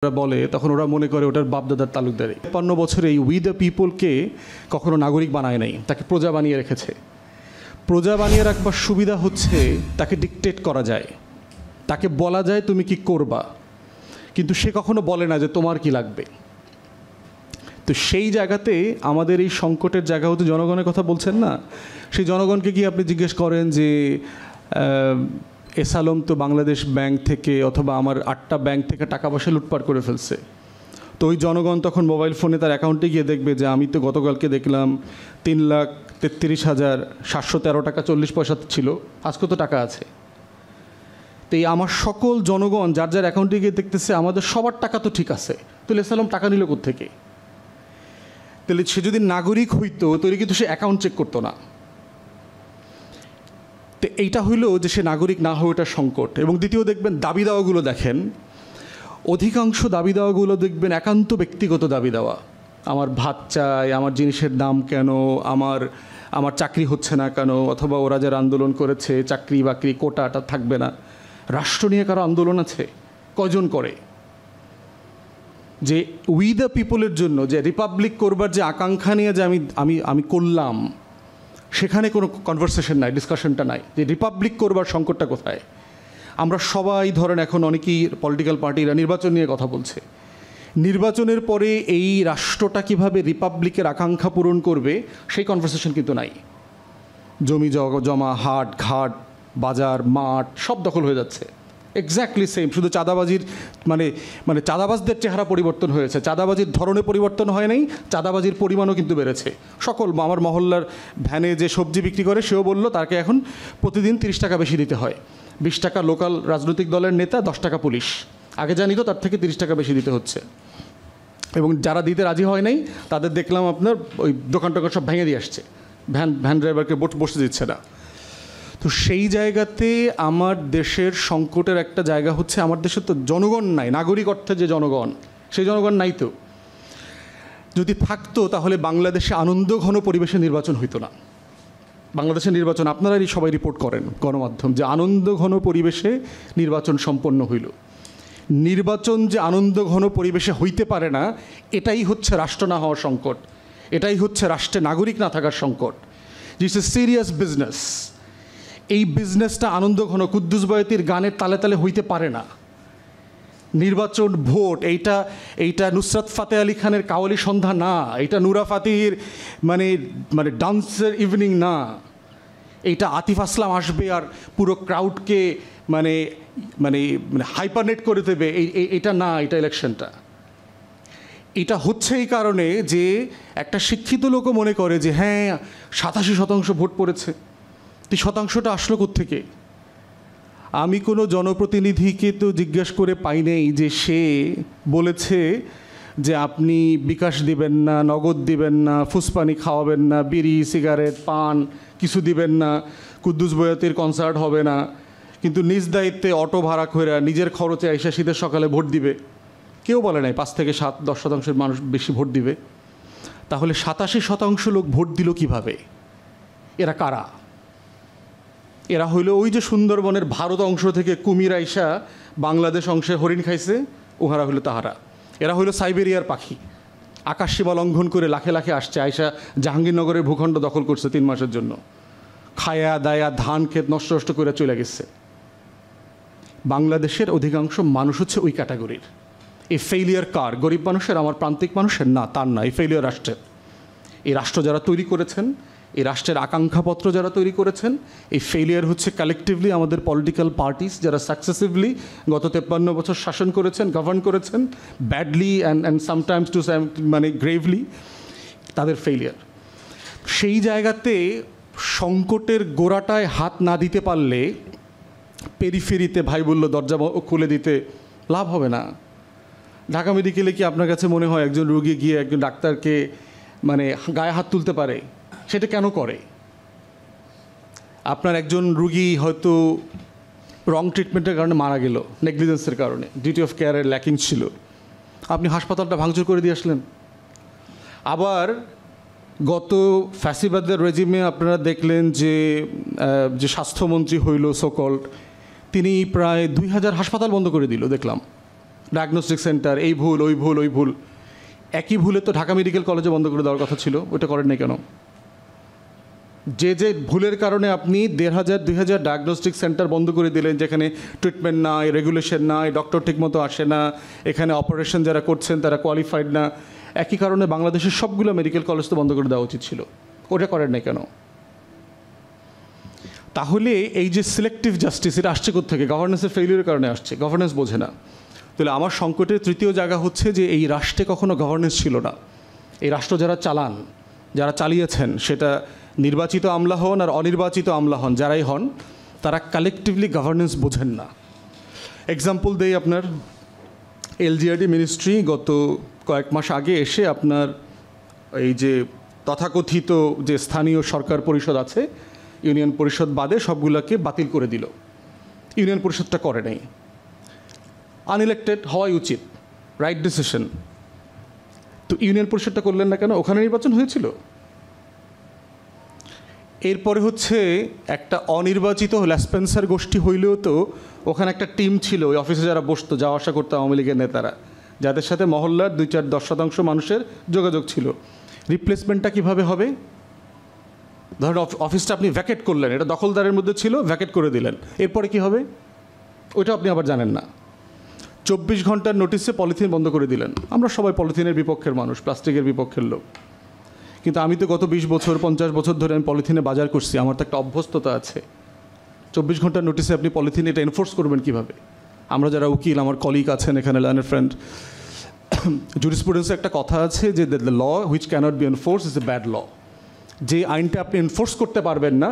ওরা বলে তখন ওরা মনে করে ওটার বাপদাদার তালুকদারি। ৫৫ বছরে এই উই দ্য পিপলকে কখনো নাগরিক বানায় নাই, তাকে প্রজা বানিয়ে রেখেছে। প্রজা বানিয়ে রাখবার সুবিধা হচ্ছে তাকে ডিকটেট করা যায়, তাকে বলা যায় তুমি কি করবা, কিন্তু সে কখনো বলে না যে তোমার কি লাগবে। তো সেই জায়গাতে আমাদের এই সংকটের জায়গা হতে জনগণের কথা বলছেন না, সেই জনগণকে কি আপনি জিজ্ঞেস করেন যে এস আলম তো বাংলাদেশ ব্যাংক থেকে অথবা আমার ৮টা ব্যাংক থেকে টাকা পয়সা লুটপাট করে ফেলছে, তো ওই জনগণ তখন মোবাইল ফোনে তার অ্যাকাউন্টে গিয়ে দেখবে যে আমি তো গতকালকে দেখলাম ৩,৩৩,৭১৩ টাকা ৪০ পয়সা ছিল, আজকে তো টাকা আছে। তো এই আমার সকল জনগণ যার যার অ্যাকাউন্টে গিয়ে দেখতেছে আমাদের সবার টাকা তো ঠিক আছে, তাহলে এস আলম টাকা নিল কোত্থেকে? তাহলে সে যদি নাগরিক হইতো তাহলে কিন্তু সে অ্যাকাউন্ট চেক করতো না। তো এইটা হইল যে সে নাগরিক না হয়ে ওটা সংকট। এবং দ্বিতীয় দেখবেন দাবি দাওয়াগুলো দেখেন, অধিকাংশ দাবি দাওয়াগুলো দেখবেন একান্ত ব্যক্তিগত দাবি দেওয়া। আমার ভাত চাই, আমার জিনিসের দাম কেন, আমার চাকরি হচ্ছে না কেন, অথবা ওরা যারা আন্দোলন করেছে চাকরি বাকরি কোটাটা থাকবে না। রাষ্ট্র নিয়ে কারো আন্দোলন আছে? কয়জন করে? যে উই দ্য পিপলের জন্য যে রিপাবলিক করবার যে আকাঙ্ক্ষা নিয়ে যে আমি করলাম, সেখানে কোনো কনভারসেশন নাই, ডিসকাশনটা নাই যে রিপাবলিক করবার সংকটটা কোথায়। আমরা সবাই ধরেন এখন অনেকেই পলিটিক্যাল পার্টিরা নির্বাচন নিয়ে কথা বলছে, নির্বাচনের পরে এই রাষ্ট্রটা কীভাবে রিপাবলিকের আকাঙ্ক্ষা পূরণ করবে সেই কনভারসেশন কিন্তু নাই। জমি জমা, হাট ঘাট, বাজার মাঠ সব দখল হয়ে যাচ্ছে, এক্স্যাক্টলি সেম। শুধু চাঁদাবাজির মানে চাঁদাবাজদের চেহারা পরিবর্তন হয়েছে, চাঁদাবাজির ধরনের পরিবর্তন হয় নাই, চাঁদাবাজির পরিমাণও কিন্তু বেড়েছে। সকল আমার মহল্লার ভ্যানে যে সবজি বিক্রি করে সেও বলল তাকে এখন প্রতিদিন 30 টাকা বেশি দিতে হয়। 20 টাকা লোকাল রাজনৈতিক দলের নেতা, 10 টাকা পুলিশ। আগে জানি তো তার থেকে 30 টাকা বেশি দিতে হচ্ছে। এবং যারা দিতে রাজি হয় নাই তাদের দেখলাম আপনার ওই দোকান টোকান সব ভেঙে দিয়ে আসছে, ভ্যান ড্রাইভারকে বসতে দিচ্ছে না। তো সেই জায়গাতে আমার দেশের সংকটের একটা জায়গা হচ্ছে আমার দেশে তো জনগণ নাই, নাগরিক অর্থে যে জনগণ, সেই জনগণ নাই। তো যদি থাকতো তাহলে বাংলাদেশে আনন্দ ঘন পরিবেশে নির্বাচন হইতো না। বাংলাদেশের নির্বাচন আপনারাই সবাই রিপোর্ট করেন গণমাধ্যম যে আনন্দ ঘন পরিবেশে নির্বাচন সম্পন্ন হইল। নির্বাচন যে আনন্দ ঘন পরিবেশে হইতে পারে না, এটাই হচ্ছে রাষ্ট্র না হওয়ার সংকট, এটাই হচ্ছে রাষ্ট্রে নাগরিক না থাকার সংকট। This is serious business. এই বিজনেসটা আনন্দ ঘন কুদ্দুস বয়াতির গানের তালে তালে হইতে পারে না। নির্বাচন ভোট এইটা নুসরাত ফাতে আলী খানের কাওয়ালি সন্ধ্যা না, এটা নুরা ফাতিহির মানে ডান্সের ইভিনিং না, এইটা আতিফ আসলাম আসবে আর পুরো ক্রাউডকে মানে মানে হাইপারনেট করে দেবে, এটা না, এটা ইলেকশনটা। এটা হচ্ছে এই কারণে যে একটা শিক্ষিত লোকও মনে করে যে হ্যাঁ 87% ভোট পড়েছে, তো শতাংশটা আসলো কোত্থেকে? আমি কোনো জনপ্রতিনিধিকে তো জিজ্ঞেস করে পাই নাই যে সে বলেছে যে আপনি বিকাশ দিবেন না, নগদ দিবেন না, ফুসপানি খাওয়াবেন না, বিড়ি সিগারেট পান কিছু দিবেন না, কুদ্দুস বয়াতির কনসার্ট হবে না, কিন্তু নিজ দায়িত্বে অটো ভাড়া করে নিজের খরচে আইসা শীতের সকালে ভোট দিবে। কেউ বলে নাই 5 থেকে 7-10% মানুষ বেশি ভোট দিবে। তাহলে 87% লোক ভোট দিল কিভাবে? এরা কারা? এরা হইল ওই যে সুন্দরবনের ভারত অংশ থেকে কুমির আইসা বাংলাদেশ অংশে হরিণ খাইছে, উহারা হইল তাহারা। এরা হইল সাইবেরিয়ার পাখি, আকাশ সীমা লঙ্ঘন করে লাখে লাখে আসছে, আইসা জাহাঙ্গীরনগরের ভূখণ্ড দখল করছে 3 মাসের জন্য, খায়া দায়া ধান ক্ষেত নষ্ট করে চলে গেছে। বাংলাদেশের অধিকাংশ মানুষ হচ্ছে ওই ক্যাটাগরির। এই ফেইলিয়ার কার? গরিব মানুষের, আমার প্রান্তিক মানুষের? না, তার না, এই ফেইলিয়ার রাষ্ট্রের। এই রাষ্ট্র যারা তৈরি করেছেন, এই রাষ্ট্রের আকাঙ্ক্ষাপত্র যারা তৈরি করেছেন, এই ফেইলিয়ার হচ্ছে কালেকটিভলি আমাদের পলিটিক্যাল পার্টিস যারা সাকসেসিভলি গত 53 বছর শাসন করেছেন, গভর্ন করেছেন, badly and sometimes to gravely, তাদের ফেইলিয়ার। সেই জায়গাতে সংকটের গোড়াটায় হাত না দিতে পারলে পেরিফেরিতে ভাই বলল দরজা খুলে দিতে লাভ হবে না। ঢাকা মেডিকেলে কি আপনার কাছে মনে হয় একজন রোগী গিয়ে একজন ডাক্তারকে গায়ে হাত তুলতে পারে? সেটা কেন করে? আপনার একজন রুগী হয়তো রং ট্রিটমেন্টের কারণে মারা গেল, নেগলিজেন্সের কারণে, ডিউটি অফ কেয়ারের ল্যাকিং ছিল, আপনি হাসপাতালটা ভাঙচুর করে দিয়ে আসলেন। আবার গত ফ্যাসিবাদের রেজিমে আপনারা দেখলেন যে স্বাস্থ্যমন্ত্রী হইল সোকল্ড, তিনি প্রায় 2000 হাসপাতাল বন্ধ করে দিল, দেখলাম ডায়াগনস্টিক সেন্টার, এই ভুল ওই ভুল ওই ভুল। একই ভুলে তো ঢাকা মেডিকেল কলেজে বন্ধ করে দেওয়ার কথা ছিল, ওটা করেন নাই কেন? যে যে ভুলের কারণে আপনি 1,500-2,000 ডায়াগনস্টিক সেন্টার বন্ধ করে দিলেন, যেখানে ট্রিটমেন্ট নাই, রেগুলেশন নাই, ডক্টর ঠিকমতো আসে না, এখানে অপারেশন যারা করছেন তারা কোয়ালিফাইড না, একই কারণে বাংলাদেশের সবগুলো মেডিকেল কলেজ তো বন্ধ করে দেওয়া উচিত ছিল, ওটা করেন নাই কেন? তাহলে এই যে সিলেক্টিভ জাস্টিস, এটা আসছে কোত্থেকে? গভর্নেন্সের ফেইলিউরের কারণে আসছে, গভর্নেন্স বোঝে না। তাহলে আমার সংকটের তৃতীয় জায়গা হচ্ছে যে এই রাষ্ট্রে কখনো গভর্নেন্স ছিল না। এই রাষ্ট্র যারা চালান, যারা চালিয়েছেন, সেটা নির্বাচিত আমলা হন আর অনির্বাচিত আমলা হন, যারাই হন, তারা কালেকটিভলি গভর্নেন্স বোঝেন না। এক্সাম্পল দেই আপনার, এলজিআরডি মিনিস্ট্রি গত কয়েক মাস আগে এসে আপনার এই যে তথাকথিত যে স্থানীয় সরকার পরিষদ আছে, ইউনিয়ন পরিষদ বাদে সবগুলোকে বাতিল করে দিল। ইউনিয়ন পরিষদটা করে নেই, আনইলেক্টেড হওয়াই উচিত, রাইট ডিসিশন। তো ইউনিয়ন পরিষদটা করলেন না কেন? ওখানে নির্বাচন হয়েছিল। এরপরে হচ্ছে একটা অনির্বাচিত ল্যাসপেন্সার গোষ্ঠী হইলেও তো ওখানে একটা টিম ছিল, ওই অফিসে যারা বসতো, যাওয়া আসা করতো আওয়ামী লীগের নেতারা, যাদের সাথে মহল্লার 2-4-10% মানুষের যোগাযোগ ছিল। রিপ্লেসমেন্টটা কিভাবে হবে? ধরেন অফিসটা আপনি ভ্যাকেট করলেন, এটা দখলদারের মধ্যে ছিল, ভ্যাকেট করে দিলেন, এরপরে কি হবে ওইটা আপনি আবার জানেন না। 24 ঘন্টার নোটিসে পলিথিন বন্ধ করে দিলেন। আমরা সবাই পলিথিনের বিপক্ষের মানুষ, প্লাস্টিকের বিপক্ষের লোক, কিন্তু আমি তো গত 20 বছর 50 বছর ধরে আমি পলিথিনে বাজার করছি, আমার তো একটা অভ্যস্ততা আছে। 24 ঘন্টার নোটিসে আপনি পলিথিন এটা এনফোর্স করবেন কীভাবে? আমরা যারা উকিল, আমার কলিগ আছেন এখানে, লার্নার ফ্রেন্ড, জুরিসপ্রুডেন্সে একটা কথা আছে যে the law which cannot be enforce is a bad law. যে আইনটা আপনি এনফোর্স করতে পারবেন না,